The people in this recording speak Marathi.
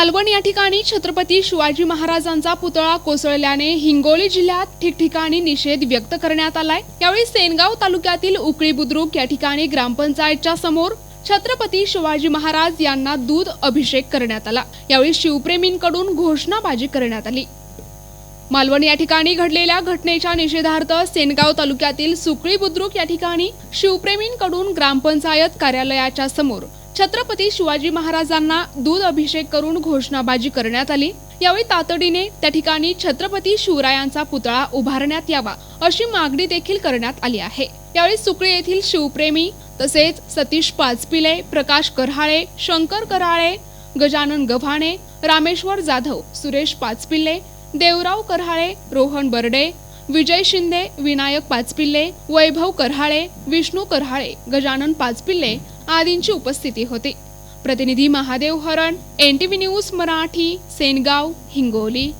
मालवण या ठिकाणी छत्रपती शिवाजी महाराजांचा पुतळा कोसळल्याने हिंगोली जिल्ह्यात ठिकठिकाणी निषेध व्यक्त करण्यात आलाय। यावेळी सेनगाव तालुक्यातील उकळी बुद्रुक या ठिकाणी ग्रामपंचायतच्या समोर छत्रपती शिवाजी महाराज यांना दूध अभिषेक करण्यात आला। यावेळी शिवप्रेमींकडून घोषणाबाजी करण्यात आली। मालवण या ठिकाणी घडलेल्या घटनेच्या निषेधार्थ सेनगाव तालुक्यातील सुकळी बुद्रुक या ठिकाणी शिवप्रेमींकडून ग्रामपंचायत कार्यालयाच्या समोर छत्रपती शिवाजी महाराजांना दूध अभिषेक करून घोषणाबाजी करण्यात आली। यावेळी तातडीने त्या ठिकाणी छत्रपती शिवरायांचा पुतळा उभारण्यात यावा अशी मागणी देखील करण्यात आली आहे। यावेळी सुकळी येथील शिवप्रेमी तसेच सतीश पाचपिले, प्रकाश करहाळे, शंकर करहाळे, गजानन गव्हाणे, रामेश्वर जाधव, सुरेश पाचपिल्ले, देवराव करहाळे, रोहन बर्डे, विजय शिंदे, विनायक पाचपिल्ले, वैभव करहाळे, विष्णू करहाळे, गजानन पाचपिल्ले आदींची उपस्थिती होती। प्रतिनिधी महादेव हरण, NTV न्यूज मराठी, सेनगाव, हिंगोली।